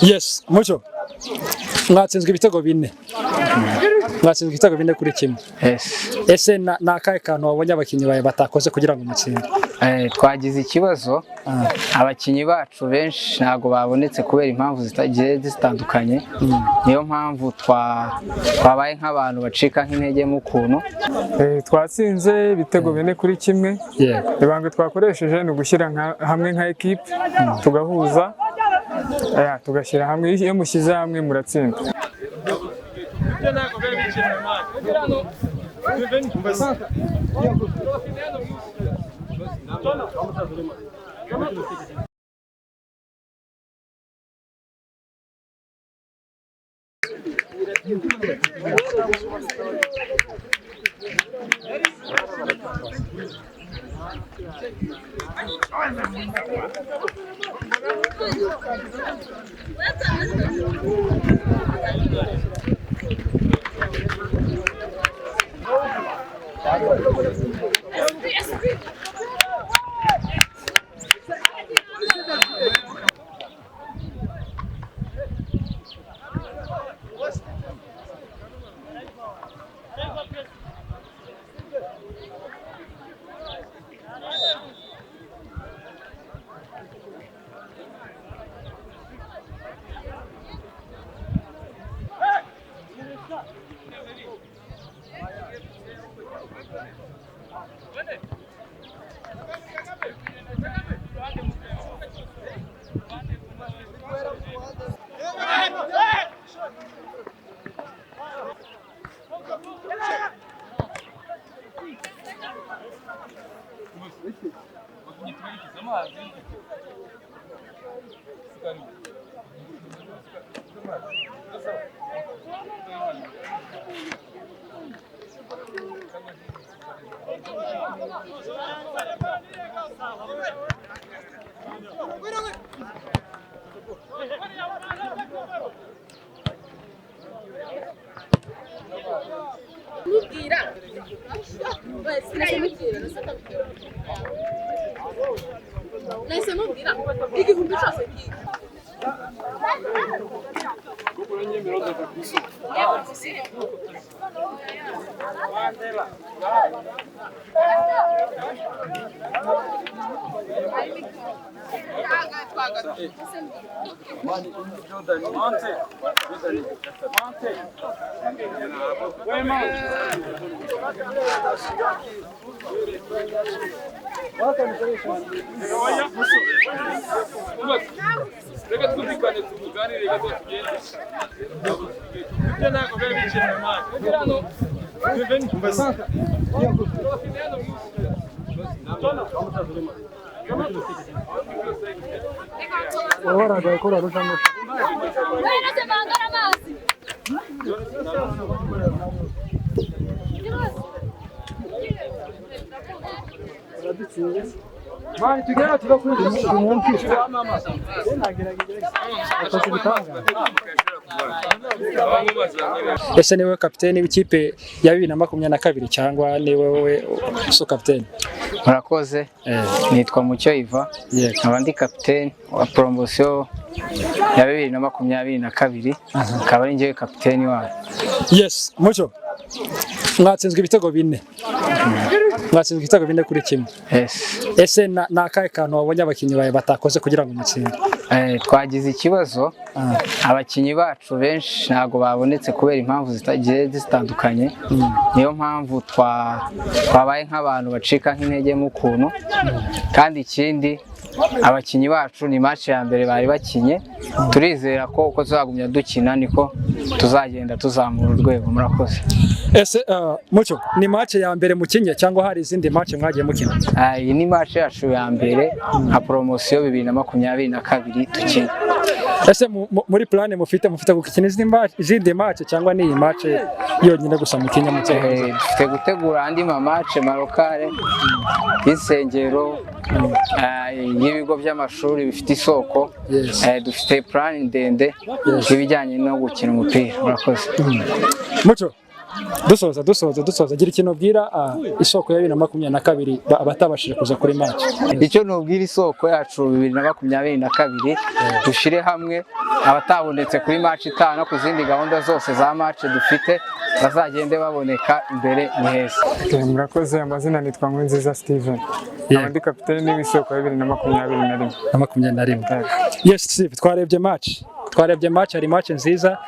Yes, Mucyo. Mwatsinzwe ibitego bine. Mwatsinzwe ibitego bine kuri kimwe. Ese nakaye kantu wabonye abakinyi bawe batakoze kugira ngo mutsinde? Twagize ikibazo abakinyi bacu benshi ntago babonetse kubera impamvu zitagiye zitandukanye. Niyo mpamvu twabaye nk'abantu bacika nk'intege mu kuntu. Twatsinze ibitego bine kuri kimwe. Ibanga twakoresheje ni ugushyira hamwe nka equipe tugahuza tugashyira hamwe, iyo mushyize hamwe muratsinda. Ese niwe kapiteni w'ikipe ya 2022 cyangwa niwe wowe so kapiteni? Murakoze. Nitwa Mucyo Iva. Abandi kapiteni wa promotion ya 2022 akaba ari njye kapiteni wayo. Yes, Mucyo. Mwatsinzwe ibitego bine. Mwatsinzwe ibitego bine kuri kimwe. Ese nakaye kantu wabonye abakinyi bawe batakoze kugira ngo mutsinde? Twagize ikibazo abakinyi bacu benshi ntago babonetse kubera impamvu zitagiye zitandukanye. Niyo mpamvu twabaye nk'abantu bacika nk'intege mu kuntu. Kandi ikindi abakinyi bacu ni match ya mbere bari bakinye, turizera ko uko tuzagumya dukina niko tuzagenda tuzamura urwego. Murakoze. Ese Mucyo, ni match ya mbere mukinye cyangwa hari izindi match mwagiye mukina? Iyi ni match yacu ya mbere nka promotion 2022 tukina. Ese muri plan mufite gukina izindi match cyangwa ni iyi match yonyine gusa mukinya mu cyehe? Dufite gutegura andi match marokale insengero y'ibigo by'amashuri bifite isoko. Dufite plan ndende y'ibijyanye no gukina umupira. Murakoze. Mucyo, dusoza gira ikintu ubwira isoko ya 2022 abatabashije kuza kuri match. Icyo nubwira isoko yacu 2022 dushire hamwe abatabonetse kuri match itanu ku zindi gahunda zose za match dufite bazagende baboneka imbere ni heza. Murakoze, amazina nitwa Nkurunziza Steven. Ndi kapiteni w'isoko ya 2021. Yes Steve, twarebye match ari match nziza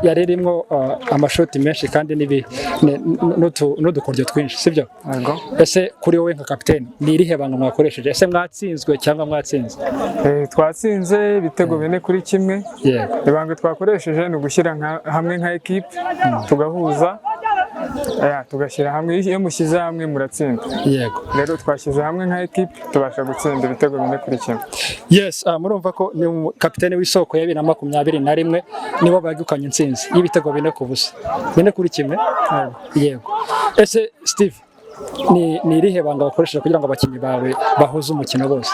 yari irimo amashoti menshi kandi n'udukoryo twinshi sibyo? Ese kuri wowe nka kapiteni ni irihe banga mwakoresheje? Ese mwatsinzwe cyangwa mwatsinze? Twatsinze ibitego 4-1. Ibanga twakoresheje ni ugushyira hamwe nka equipe tugahuza tugashyira hamwe, iyo mushyize hamwe muratsinda. Yego, rero twashyize hamwe nka equipe tubasha gutsinda ibitego 4-1. Yes, murumva ko ni kapiteni w'isoko ya 2021 nibo bagukanye intsinzi y'ibitego 4-1. Yego. Ese Steve, ni irihe banga bakoresheje kugira ngo abakinnyi bawe bahuze umukino bose?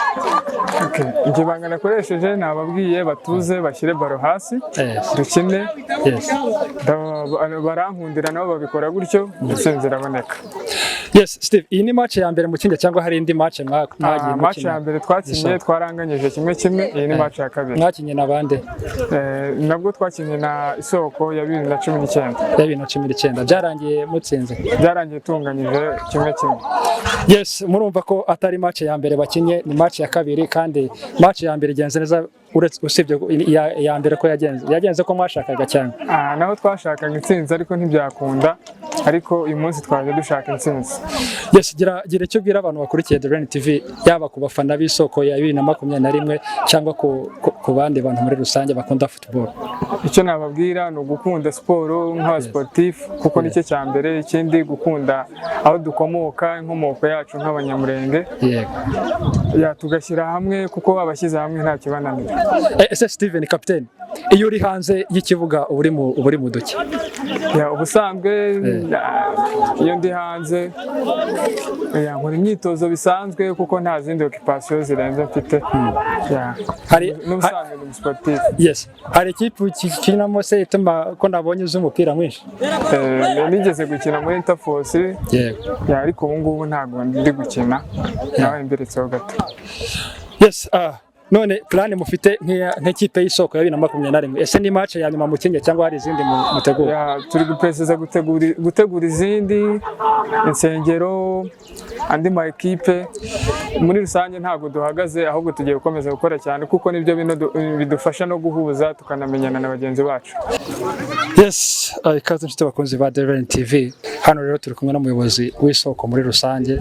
Ibyo banga nakoresheje nababwiye batuze bashyire baro hasi dukine. Barankundira nabo babikora gutyo intsinzi iraboneka. Yes Steve, iyi ni match ya mbere mu kindi cyangwa hari indi match mwagiye? Match ya mbere twakinye twaranganyije 1-1. Iyi ni match ya kabiri. Mwakinye na bande? Nabwo twakinye na isoko ya 2019. Byarangiye mutsinze? Byarangiye tunganyije 1-1. Yes, murumva ko atari match ya mbere bakinye, ni match ya kabiri kandi match ya mbere igenze neza usibye ya mbere ko yagenze ko mwashakaga cyane. Naho twashakaga intsinzi ariko ntibyakunda, ariko uyu munsi twaje dushaka intsinzi. Yes, gira icyo ubwira abantu bakurikiye The Rain TV, yaba ku bafana b'isoko ya 2021 cyangwa ku bandi bantu muri rusange bakunda football. Icyo nababwira ni ugukunda siporo nk'abasportif kuko nicyo cya mbere, ikindi gukunda aho dukomoka, inkomoko yacu nk'abanyamurenge. Tugashyira hamwe kuko abashyize hamwe nta kibananira. Ese Steven kapiteni, iyo uri hanze y'ikibuga uri mu duke? Ubusanzwe iyo ndi hanze nkora imyitozo bisanzwe kuko nta zindi occupation zirenze mfite. N'ubusanzwe ni sportif. Yes, hari ikipe ukinamo se ituma ko nabonye uzi umupira mwinshi? Nigeze gukina muri Interforce, ariko ubu ngubu ntabwo ndi gukina, nawe mbiretseho gato. Yes, none plan mufite nk'ikipe y'isoko ya 2021, ese ni match ya nyuma mu Kenya cyangwa hari izindi mutegura? Turi gupreseza gutegura izindi insengero, andi ma equipe. Muri rusange ntabwo duhagaze, ahubwo tugiye gukomeza gukora cyane kuko nibyo bidufasha no guhuza tukanamenyana na bagenzi bacu. Yes, ikaze nshuti bakunzi ba The Rain TV. Hano rero turi kumwe n'umuyobozi w'isoko muri rusange,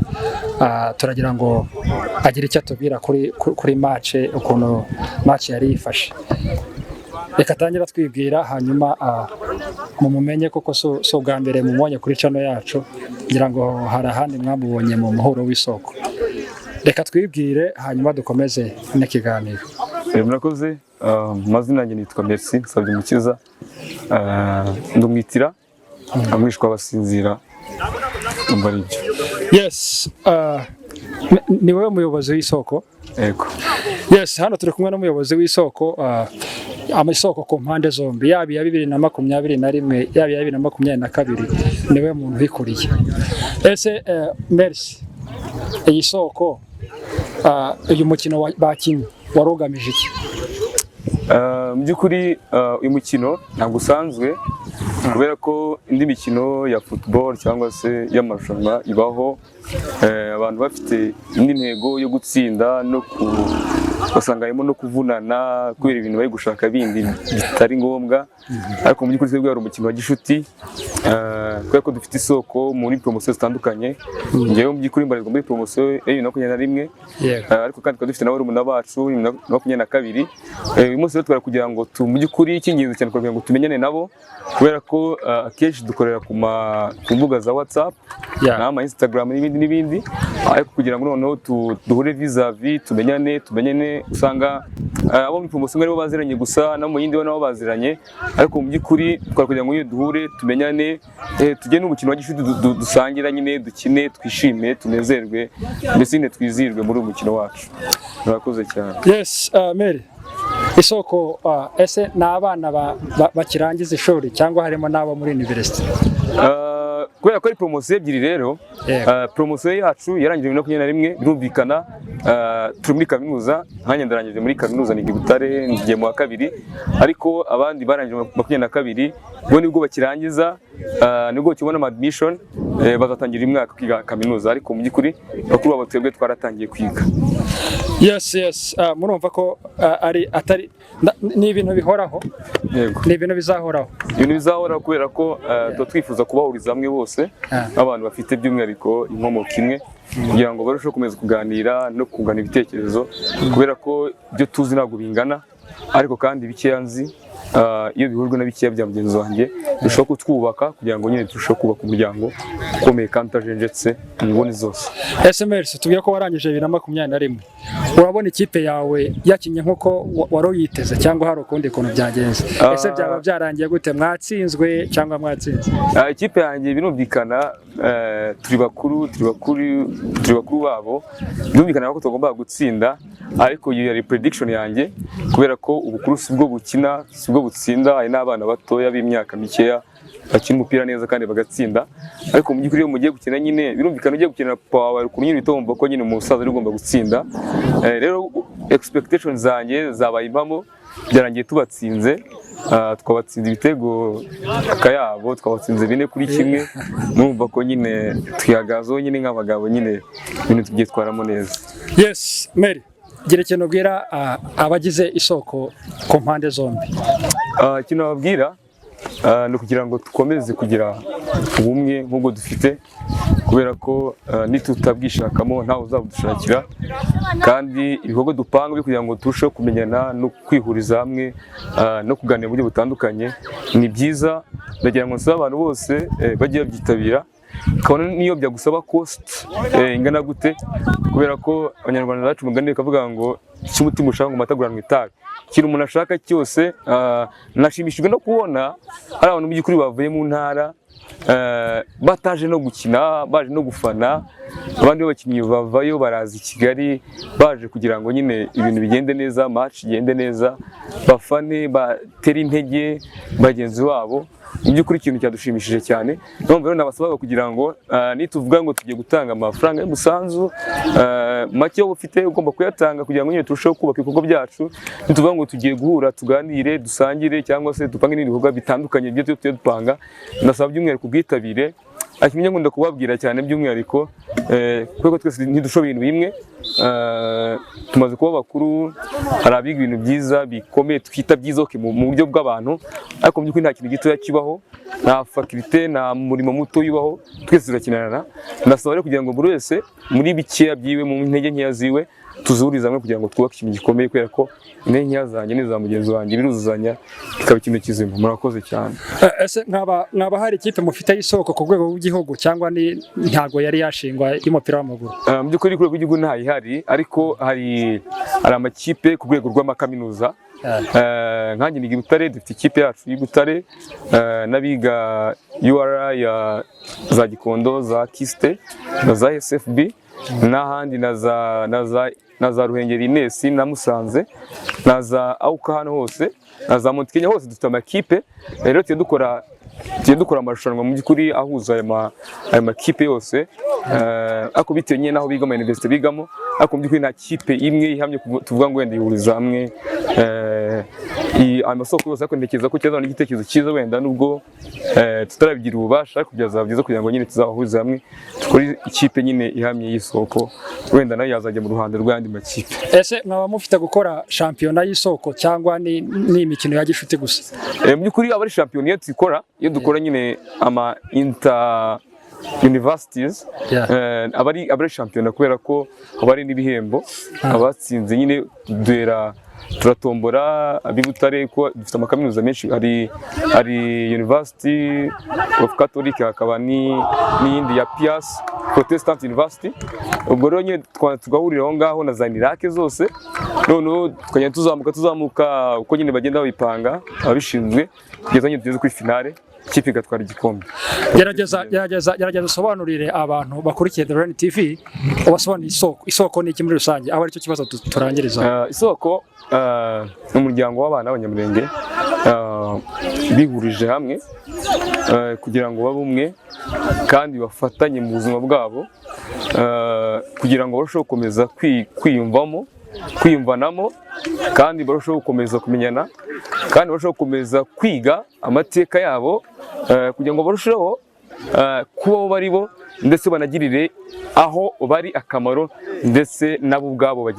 turagira ngo agire icyo atubwira kuri match, ukuntu match yari yifashe. Reka tangira twibwira hanyuma mumumenye kuko so bwa mbere mumubonye kuri channel yacu, ngira ngo hari ahandi mwamubonye mu muhuro w'isoko. Reka twibwire hanyuma dukomeze n'ikiganiro. Murakoze, mazina yanjye nitwa Merci Nsabyeumukiza, ndumwitira amwishwa abasinzira umbaribyo. Yes, ni wowe muyobozi w'isoko? Yego. Yes, hano turi kumwe n'umuyobozi w'isoko, amasoko ku mpande zombi, yaba ya 2021 yaba ya 2022, niwe muntu wikuriye. Ese Merci, iyi soko uyu mukino bakinye warogamije iki? Mu by'ukuri uyu mukino ntabwo usanzwe, kubera ko indi mikino ya football cyangwa se y'amarushanwa ibaho abantu bafite indi ntego yo gutsinda no basanga harimo no kuvunana kubera ibintu bari gushaka bindi bitari ngombwa. Ariko mu by'ukuri twebwe ari umukino wa gishuti, kubera ko dufite isoko muri promotion zitandukanye. Ngewe mu by'ukuri mbarizwa muri promotion ya 2021, ariko kandi dufite n'abarumuna bacu 2022. Uyu munsi rero twara kugira ngo mu by'ukuri icy'ingenzi cyane kugira ngo tumenyane nabo, kubera ko akenshi dukorera ku mbuga za WhatsApp n'ama Instagram n'ibindi, ariko kugira ngo noneho duhure vis-a-vis, tumenyane. Usanga abo muri promotion aribo baziranye gusa, no mu yindi bo nabo baziranye, ariko mu by'ukuri twara kugira ngo iyo duhure tumenyane, tujye n'umukino wa gishuti dusangira nyine, dukine, twishime, tunezerwe, mbese nyine twizihirwe muri uyu mukino wacu. Murakoze cyane. Yes, Mary, isoko ese n'abana bakirangiza ishuri cyangwa harimo n'abo muri university? kubera ko ari poromosiyo ebyiri rero, poromosiyo yacu yarangije 2021 birumvikana turi muri kaminuza, nkanjye ndarangije muri kaminuza niga i Butare ngiye mu wa kabiri, ariko abandi barangije 2022 bo nibwo bakirangiza, nibwo bakibona ama admission bazatangira imwaka kwiga kaminuza, ariko mu by'ukuri bakuru babo twebwe twaratangiye kwiga. Yes, murumva ko atari ni ibintu bihoraho, ni ibintu bizahoraho, kubera ko twifuza kubahuriza hamwe bose abantu bafite by'umwihariko inkomoko imwe, kugira ngo barusheho kumeza kuganira no kungana ibitekerezo, kubera ko ibyo tuzi ntabwo bingana, ariko kandi bikeya nzi iyo bihujwe na bikeya bya mugenzi wanjye dushobora kutwubaka, kugira ngo nyine turusheho kubaka umuryango ukomeye kandi utajenjetse mu nguni zose. SMS tubwiye ko warangije 2021, urabona ikipe yawe yakinye nk'uko wari uyiteze cyangwa hari ukundi kuntu byagenze? Ese byaba byarangiye gute, mwatsinzwe cyangwa mwatsinze? Ikipe yanjye birumvikana, turi bakuru babo, birumvikana ko tugomba gutsinda, ariko iyo yari prediction yanjye, kubera ko ubukuru sibwo bukina sibwo butsinda, hari n'abana batoya b'imyaka mikeya bakina umupira neza kandi bagatsinda, ariko mu by'ukuri iyo mugiye gukina nyine birumvikana ugiye gukina power ku nyine bitomba ko nyine umusaza ari ugomba gutsinda. Rero expectations zanjye zabaye impamo, byarangiye tubatsinze, twabatsinze ibitego kayabo, twabatsinze 4-1, numva ko nyine twihagazeho nyine nk'abagabo, nyine ibintu tubyitwaramo neza. Yes, Mary, gira ikintu ubwira abagize Isoko ku mpande zombi. Ikintu babwira ni ukugira ngo dukomeze kugira ubumwe nk'ubwo dufite, kubera ko nitutabwishakamo ntawe uzabudushakira, kandi ibikorwa dupanga byo kugira ngo turusheho kumenyana no kwihuriza hamwe no kuganira mu buryo butandukanye ni byiza. Ndagira ngo nsaba abantu bose bagiye babyitabira, kabone niyo byagusaba cost ingana gute, kubera ko abanyarwanda bacu mugani kavuga ngo cy'umutima ushaka ngo mataguranwa itabi. Ikintu umuntu ashaka cyose, nashimishijwe no kubona hari abantu mu by'ukuri bavuye mu ntara bataje no gukina, baje no gufana, abandi b'abakinnyi bavayo baraza i Kigali baje kugira ngo nyine ibintu bigende neza, match igende neza, bafane, batera intege bagenzi babo. Mu by'ukuri ikintu cyadushimishije cyane, mpamvu rero nabasabaga kugira ngo nituvuga ngo tugiye gutanga amafaranga y'umusanzu make wowe ufite ugomba kuyatanga, kugira ngo nyine turusheho kubaka ibikorwa byacu. Nituvuga ngo tugiye guhura tuganire dusangire, cyangwa se dupange n'ibindi bikorwa bitandukanye byo tugiye dupanga, ndasaba by'umwihariko ubwitabire. Akimenya nkunda kubabwira cyane by'umwihariko, kuko twese ntidushoboye ibintu bimwe, tumaze kuba bakuru, hari abiga ibintu byiza bikomeye twita byiza mu buryo bw'abantu, ariko mu by'ukuri nta kintu gitoya kibaho, nta fakirite, nta murimo muto yubaho, twese turakinana. Ndasaba rero kugira ngo buri wese muri bikeya byiwe, mu ntege nkeya ziwe, tuzihuriza hamwe kugira ngo twubake ikintu gikomeye, kubera ko intege nkeya zanjye n'iza mugenzi wanjye biruzuzanya, bikaba ikintu kizima. Murakoze cyane. Ese nkaba hari ikipe mufite y'Isoko ku rwego rw'igihugu, cyangwa ntago yari yashingwa y'umupira w'amaguru? Mu by'ukuri ku rwego rw'igihugu ntayihari, ariko hari amakipe ku rwego rw'amakaminuza. Nkanjye niga i Butare, dufite ikipe yacu y'i Butare, n'abiga UR ya za Gikondo, za Kiste, na za SFB, n'ahandi na za Ruhengeri Ines na Musanze, na za Auka hano hose, na za Mount Kenya, hose dufite amakipe. Rero tugiye dukora amarushanwa mu by'ukuri ahuza aya makipe yose, ariko bitewe nyine n'aho biga, ama university bigamo, ariko mu by'ukuri nta kipe imwe ihamye tuvuga ngo wenda ihuriza hamwe amasoko yose, ariko ntekereza ko cyazana igitekerezo cyiza, wenda nubwo tutarabigira ububasha, ariko byazaba byiza kugira ngo nyine tuzahurize hamwe dukore ikipe nyine ihamye y'Isoko, wenda nayo yazajya mu ruhando rw'andi makipe. Ese mwaba mufite gukora shampiyona y'Isoko, cyangwa ni imikino ya gishuti gusa? Mu by'ukuri aba ari shampiyona iyo tukora, iyo dukora nyine ama inter universities, aba ari shampiyona, kubera ko aba ari n'ibihembo, abatsinze nyine turatombora. Ab'i Butare ko dufite amakaminuza menshi, hari University of Catholic, hakaba n'iyindi ya Pius Protestant University. Ubwo rero nyine tugahurira aho ngaho na za Iraq zose, noneho tukagenda tuzamuka uko nyine bagenda babipanga ababishinzwe, kugeza nyine tugeze kuri finale, ikipe igatwara igikombe. Gerageza usobanurire abantu bakurikiye The Run TV, ubasobanurire Isoko ni iki muri rusange, aba aricyo kibazo turangiriza. Isoko ni umuryango w'abana b'Abanyamulenge bihurije hamwe kugira ngo babe umwe kandi bafatanye mu buzima bwabo kugira ngo barusheho gukomeza kwiyumvanamo kandi barusheho gukomeza kumenyana kandi barusheho gukomeza kwiga amateka yabo kugira ngo barusheho kubaho bari bo ndetse banagirire aho bari akamaro ndetse nabo ubwabo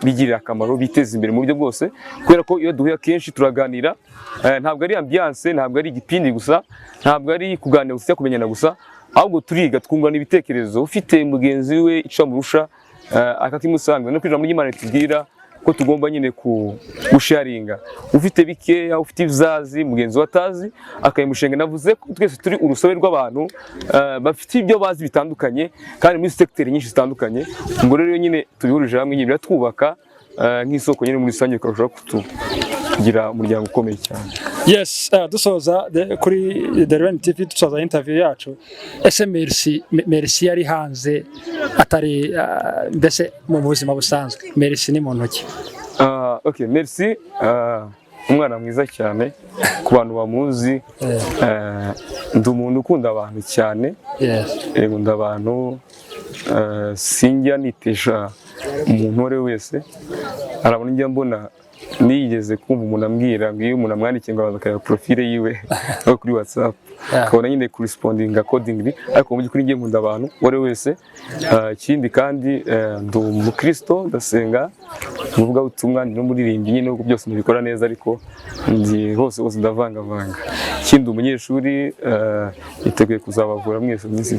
bigirira akamaro biteza imbere mu buryo bwose kubera ko iyo duhuye akenshi turaganira ntabwo ari ambiance ntabwo ari igipindi gusa ntabwo ari kuganira gusa kumenyana gusa ahubwo turiga twungurana ibitekerezo ufite mugenzi we ica murusha akakimusanga no kwinjira muri Imana tubwira ko tugomba nyine gusharinga ufite bikeya ufite ibyazi mugenzi watazi akayimushenga navuze ko twese turi urusobe rw'abantu bafite ibyo bazi bitandukanye kandi muri secteur nyinshi zitandukanye ngo rero nyine tubihurije hamwe nyine biratwubaka nk'isoko nyine muri rusange karushaho kugira umuryango ukomeye cyane. Yes, dusoza kuri The Real TV dusoza interview yacu. Ese Merci yari hanze atari mbese mu buzima busanzwe. Merci ni muntu ki? Okay, Merci umwana mwiza cyane ku bantu bamuzi. Ndi umuntu ukunda abantu cyane. Nkunda abantu sinjya nitesha umuntu wese wese. Arabona njya mbona nigeze kumva umuntu ambwira ngo iyo umuntu amwandikiye ngo akaza profile yiwe no kuri WhatsApp akabona nyine corresponding accordingly ariko mu by'ukuri ngiye nkunda abantu wari wese ikindi kandi ndi umukristo ndasenga muvuga ubutumwa no muririmbi nyine uko byose mubikora neza ariko ndi hose ndavanga ikindi umunyeshuri yiteguye kuzabavura mwese mwese